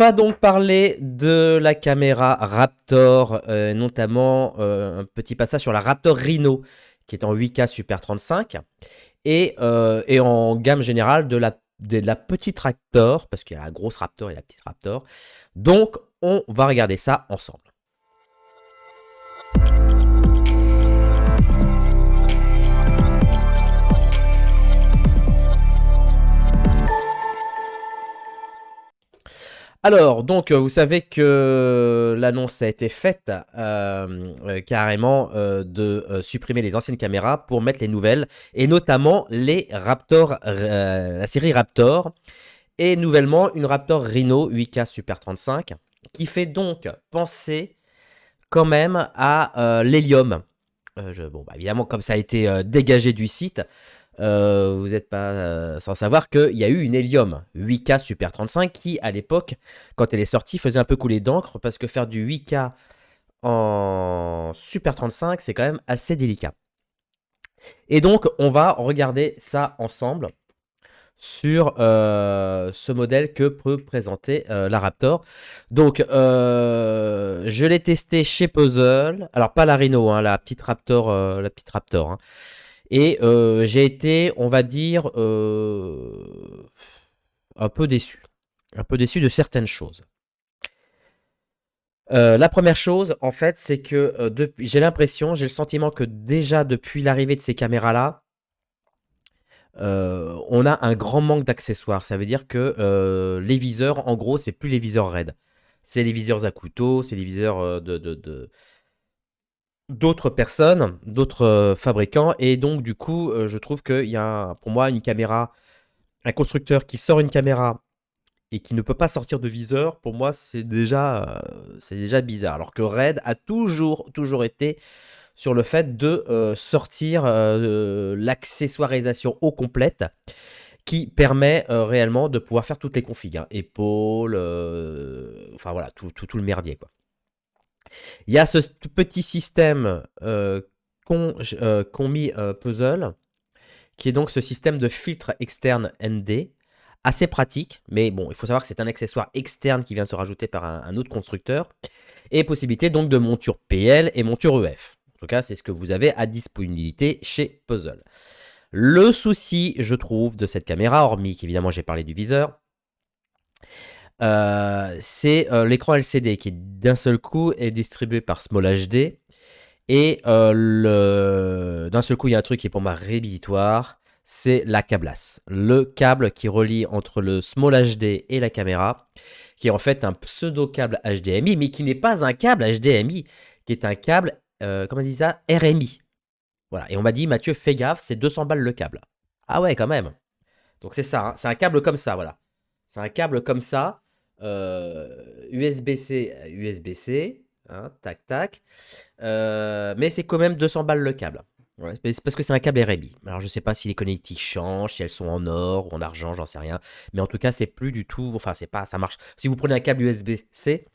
va donc parler de la caméra Raptor, notamment un petit passage sur la Raptor Rhino, qui est en 8K Super 35, et en gamme générale de la petite Raptor, parce qu'il y a la grosse Raptor et la petite Raptor. Donc, on va regarder ça ensemble. Alors, donc, vous savez que l'annonce a été faite carrément de supprimer les anciennes caméras pour mettre les nouvelles, et notamment les Raptor, la série Raptor, et nouvellement une Raptor Rhino 8K Super 35, qui fait donc penser quand même à l'hélium. Bon, bah, évidemment, comme ça a été dégagé du site, vous n'êtes pas sans savoir qu'il y a eu une Helium 8K Super 35 qui, à l'époque, quand elle est sortie, faisait un peu couler d'encre parce que faire du 8K en Super 35, c'est quand même assez délicat. Et donc, on va regarder ça ensemble sur ce modèle que peut présenter la Raptor. Donc, je l'ai testé chez Puzzle. Alors, pas la Rhino, hein, la petite Raptor. Hein. Et j'ai été, on va dire, un peu déçu. Un peu déçu de certaines choses. La première chose, en fait, c'est que j'ai le sentiment que déjà depuis l'arrivée de ces caméras-là, on a un grand manque d'accessoires. Ça veut dire que les viseurs, en gros, c'est plus les viseurs RED. C'est les viseurs à couteau, c'est les viseurs d'autres personnes, d'autres fabricants. Et donc, du coup, je trouve qu'il y a, pour moi, une caméra, un constructeur qui sort une caméra et qui ne peut pas sortir de viseur, pour moi, c'est déjà bizarre. Alors que Red a toujours été sur le fait de sortir l'accessoirisation au complète qui permet réellement de pouvoir faire toutes les configs. Hein. Épaules, enfin voilà, tout le merdier, quoi. Il y a ce petit système qu'ont mis Puzzle, qui est donc ce système de filtre externe ND, assez pratique, mais bon, il faut savoir que c'est un accessoire externe qui vient se rajouter par un autre constructeur, et possibilité donc de monture PL et monture EF. En tout cas, c'est ce que vous avez à disponibilité chez Puzzle. Le souci, je trouve, de cette caméra, hormis qu'évidemment j'ai parlé du viseur, c'est l'écran LCD qui d'un seul coup est distribué par Small HD, et d'un seul coup il y a un truc qui est pour moi rédhibitoire, c'est la cablasse. Le câble qui relie entre le Small HD et la caméra, qui est en fait un pseudo-câble HDMI, mais qui n'est pas un câble HDMI, qui est un câble, comment on dit ça, RMI. Voilà, et on m'a dit, Mathieu, fais gaffe, c'est 200 balles le câble. Ah ouais, quand même. Donc c'est ça, hein, c'est un câble comme ça, voilà. C'est un câble comme ça, USB-C à USB-C, hein, tac tac. Mais c'est quand même 200 balles le câble. Ouais, c'est parce que c'est un câble RMI. Alors je sais pas si les connectiques changent, si elles sont en or ou en argent, j'en sais rien. Mais en tout cas, c'est plus du tout. Enfin, c'est pas, ça marche. Si vous prenez un câble USB-C,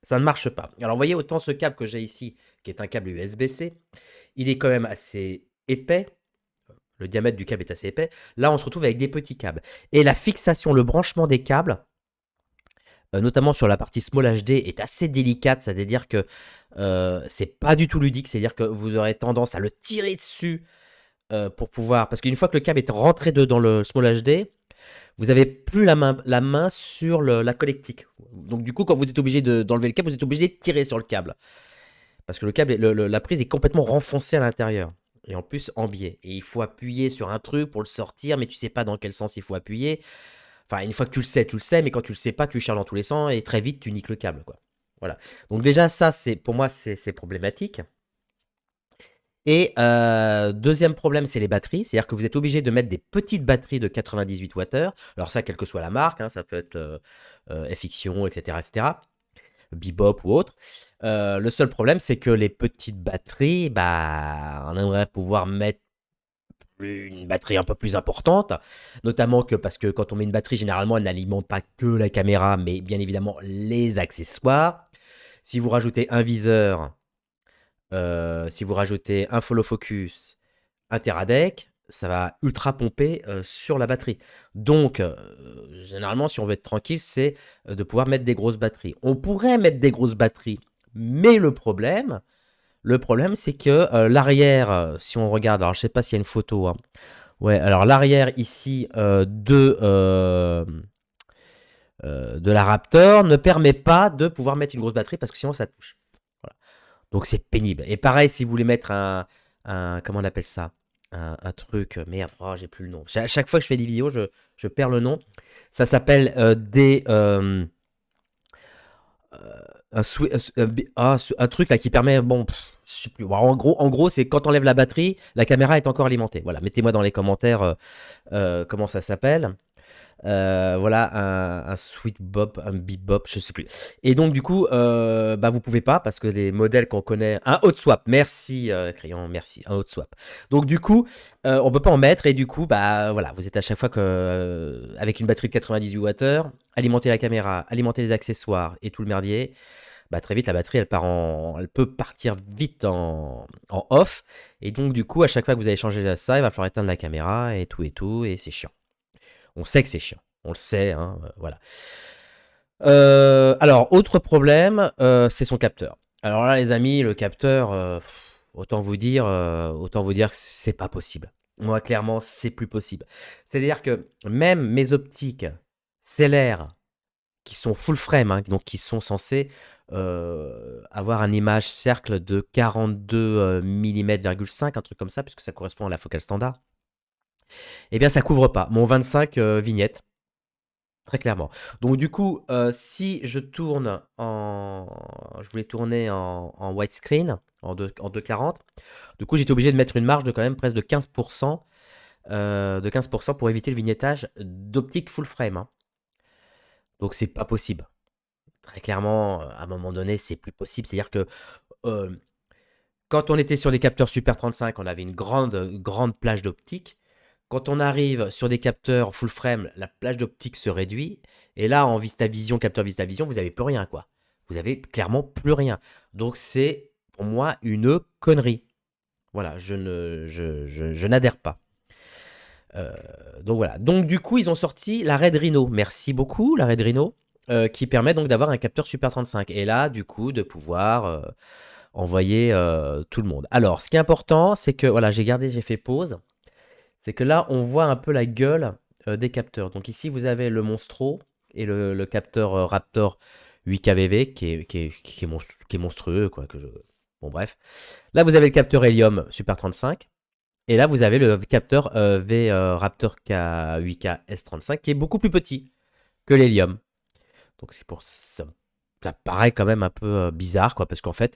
ça ne marche pas. Alors vous voyez, autant ce câble que j'ai ici, qui est un câble USB-C, il est quand même assez épais. Le diamètre du câble est assez épais. Là, on se retrouve avec des petits câbles. Et la fixation, le branchement des câbles, notamment sur la partie Small HD, est assez délicate. C'est-à-dire que c'est pas du tout ludique. C'est-à-dire que vous aurez tendance à le tirer dessus pour pouvoir. Parce qu'une fois que le câble est rentré dans le Small HD, vous avez plus la main sur la connectique. Donc du coup, quand vous êtes obligé d'enlever le câble, vous êtes obligé de tirer sur le câble. Parce que le câble, la prise est complètement renfoncée à l'intérieur. Et en plus en biais. Et il faut appuyer sur un truc pour le sortir, mais tu sais pas dans quel sens il faut appuyer. Enfin, une fois que tu le sais, mais quand tu le sais pas, tu cherches dans tous les sens et très vite tu niques le câble, quoi. Voilà. Donc déjà ça, pour moi, c'est problématique. Et deuxième problème, c'est les batteries. C'est-à-dire que vous êtes obligé de mettre des petites batteries de 98 Wh. Alors ça, quelle que soit la marque, hein, ça peut être FXion, etc., etc. Bebop ou autre. Le seul problème, c'est que les petites batteries, bah, on aimerait pouvoir mettre une batterie un peu plus importante, notamment que parce que quand on met une batterie, généralement, elle n'alimente pas que la caméra, mais bien évidemment les accessoires. Si vous rajoutez un viseur, si vous rajoutez un follow focus, un Teradek, ça va ultra pomper sur la batterie. Donc, généralement, si on veut être tranquille, c'est de pouvoir mettre des grosses batteries. On pourrait mettre des grosses batteries, mais le problème, c'est que l'arrière, si on regarde, alors je sais pas s'il y a une photo, hein. Ouais, alors l'arrière ici de la Raptor ne permet pas de pouvoir mettre une grosse batterie parce que sinon ça touche. Voilà. Donc c'est pénible. Et pareil, si vous voulez mettre comment on appelle ça? Un truc, merde, oh, j'ai plus le nom. À chaque fois que je fais des vidéos, je perds le nom. Ça s'appelle un truc là qui permet, bon, je sais plus. Bon, en gros, c'est quand on enlève la batterie, la caméra est encore alimentée. Voilà, mettez-moi dans les commentaires comment ça s'appelle. Voilà, un sweet bop, un bebop, je sais plus. Et donc du coup, bah vous pouvez pas parce que les modèles qu'on connaît, un hot swap, merci Crayon, merci, un hot swap. Donc du coup, on peut pas en mettre et du coup, bah voilà, vous êtes à chaque fois que avec une batterie de 98 Wh, alimenter la caméra, alimenter les accessoires et tout le merdier. Bah, très vite, la batterie, elle peut partir vite en off. Et donc, du coup, à chaque fois que vous allez changer ça, il va falloir éteindre la caméra et tout, et c'est chiant. On sait que c'est chiant. On le sait, hein, voilà. Alors, autre problème, c'est son capteur. Alors là, les amis, le capteur, autant vous dire que c'est pas possible. Moi, clairement, c'est plus possible. C'est-à-dire que même mes optiques stellaires qui sont full frame, hein, donc qui sont censés avoir un image cercle de 42 mm,5, un truc comme ça, puisque ça correspond à la focale standard. Eh bien, ça couvre pas mon 25 vignettes. Très clairement. Donc du coup, si je tourne je voulais tourner en widescreen, en 240. Du coup, j'étais obligé de mettre une marge de quand même presque de 15%, pour éviter le vignettage d'optique full frame, hein. Donc c'est pas possible. Très clairement, à un moment donné, c'est plus possible. C'est-à-dire que quand on était sur des capteurs Super 35, on avait une grande plage d'optique. Quand on arrive sur des capteurs full frame, la plage d'optique se réduit. Et là, en VistaVision, capteur VistaVision, vous n'avez plus rien, quoi. Vous avez clairement plus rien. Donc c'est pour moi une connerie. Voilà, je n'adhère pas. Donc voilà. Donc du coup, ils ont sorti la Red Rhino. Merci beaucoup, la Red Rhino, qui permet donc d'avoir un capteur Super 35. Et là, du coup, de pouvoir envoyer tout le monde. Alors, ce qui est important, c'est que voilà, j'ai fait pause. C'est que là, on voit un peu la gueule des capteurs. Donc ici, vous avez le Monstro et le capteur Raptor 8KVV qui est monstrueux, quoi. Bon, bref. Là, vous avez le capteur Helium Super 35. Et là, vous avez le capteur Raptor K8K S35 qui est beaucoup plus petit que l'Helium. Donc c'est pour ça. Ça paraît quand même un peu bizarre, quoi, parce qu'en fait,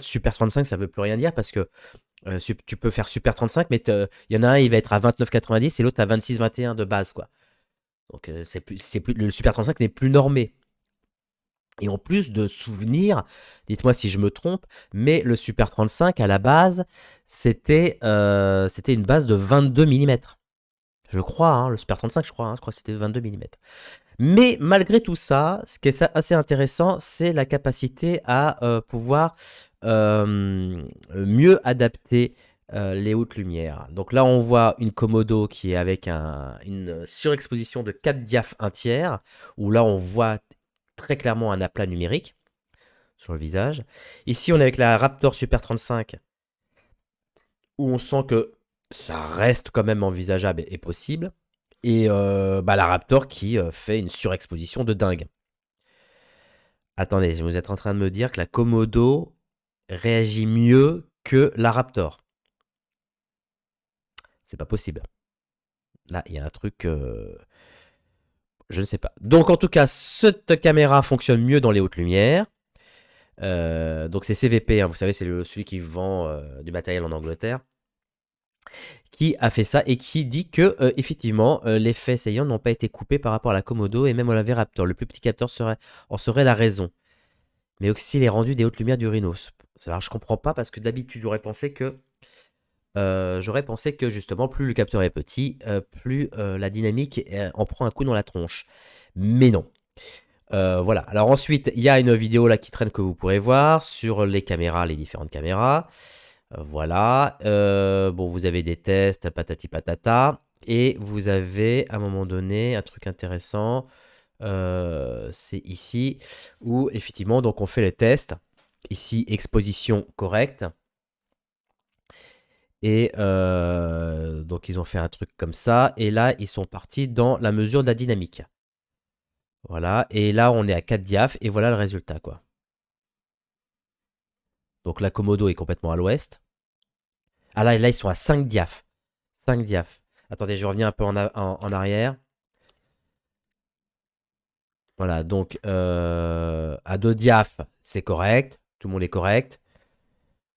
Super 35, ça veut plus rien dire parce que tu peux faire Super 35, mais il y en a un, il va être à 29,90 et l'autre à 26,21 de base, quoi. Donc le Super 35 n'est plus normé. Et en plus de souvenirs, dites-moi si je me trompe, mais le Super 35 à la base, c'était une base de 22 mm. Je crois, hein, le Super 35, je crois que c'était 22 mm. Mais malgré tout ça, ce qui est assez intéressant, c'est la capacité à pouvoir mieux adapter les hautes lumières. Donc là, on voit une Komodo qui est avec une surexposition de 4 diaph 1 tiers, où là, on voit très clairement un aplat numérique sur le visage. Ici, on est avec la Raptor Super 35, où on sent que ça reste quand même envisageable et possible. Et la Raptor qui fait une surexposition de dingue. Attendez, vous êtes en train de me dire que la Komodo réagit mieux que la Raptor. C'est pas possible. Là, il y a un truc... je ne sais pas. Donc, en tout cas, cette caméra fonctionne mieux dans les hautes lumières. Donc, c'est CVP, hein, vous savez, c'est celui qui vend du matériel en Angleterre, qui a fait ça et qui dit que, effectivement, les faits saillants n'ont pas été coupés par rapport à la Komodo et même à la V-Raptor. Le plus petit capteur en serait la raison. Mais aussi les rendus des hautes lumières du Rhinos. Alors, je comprends pas parce que d'habitude, j'aurais pensé que justement, plus le capteur est petit, plus la dynamique en prend un coup dans la tronche. Mais non. Voilà. Alors ensuite, il y a une vidéo là qui traîne que vous pourrez voir sur les caméras, les différentes caméras. Voilà. Bon, vous avez des tests, patati patata. Et vous avez, à un moment donné, un truc intéressant. C'est ici où, effectivement, donc on fait les tests. Ici, exposition correcte. Et donc, ils ont fait un truc comme ça. Et là, ils sont partis dans la mesure de la dynamique. Voilà. Et là, on est à 4 diaph. Et voilà le résultat, quoi. Donc, la Komodo est complètement à l'ouest. Ah là, ils sont à 5 diaph. 5 diaph. Attendez, je reviens un peu en arrière. Voilà, donc à 2 diaph, c'est correct. Tout le monde est correct.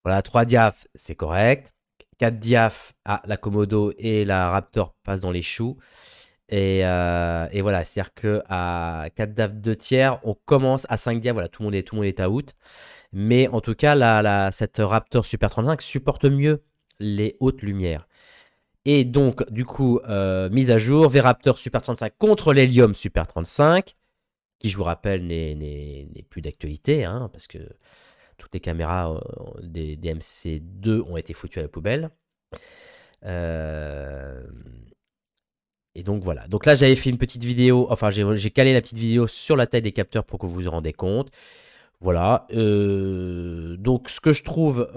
Voilà, 3 diaph, c'est correct. 4 diaph, ah, la Komodo et la Raptor passent dans les choux. Et voilà, c'est-à-dire qu'à 4 diaph 2 tiers, on commence à 5 diaph. Voilà, tout le monde est out. Mais en tout cas, cette Raptor Super 35 supporte mieux les hautes lumières. Et donc, du coup, mise à jour, V-Raptor Super 35 contre l'Helium Super 35, qui, je vous rappelle, n'est plus d'actualité, hein, parce que toutes les caméras des MC2 ont été foutues à la poubelle. Et donc, voilà. Donc là, j'avais fait une petite vidéo, enfin, j'ai calé la petite vidéo sur la taille des capteurs pour que vous vous rendez compte. Voilà. Donc, ce que je trouve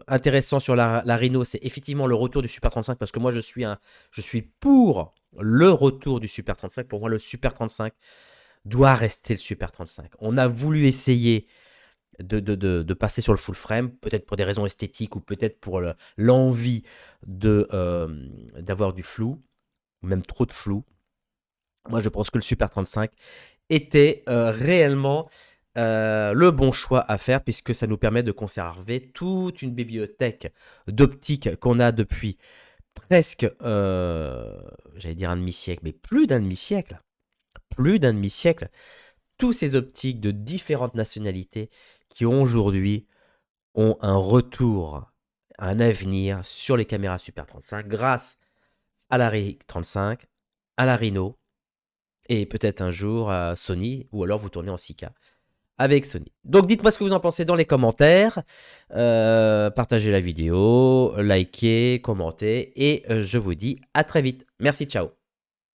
intéressant sur la Rhino, c'est effectivement le retour du Super 35, parce que moi, je suis pour le retour du Super 35. Pour moi, le Super 35 doit rester le Super 35. On a voulu essayer de passer sur le full frame, peut-être pour des raisons esthétiques ou peut-être pour l'envie d'avoir du flou, même trop de flou. Moi, je pense que le Super 35 était réellement le bon choix à faire, puisque ça nous permet de conserver toute une bibliothèque d'optique qu'on a depuis presque, j'allais dire un demi-siècle, mais plus d'un demi-siècle. Plus d'un demi-siècle. Tous ces optiques de différentes nationalités qui aujourd'hui ont un retour, un avenir sur les caméras Super 35 grâce à la RIC 35, à la Rhino et peut-être un jour à Sony, ou alors vous tournez en 6K avec Sony. Donc dites-moi ce que vous en pensez dans les commentaires, partagez la vidéo, likez, commentez et je vous dis à très vite. Merci, ciao.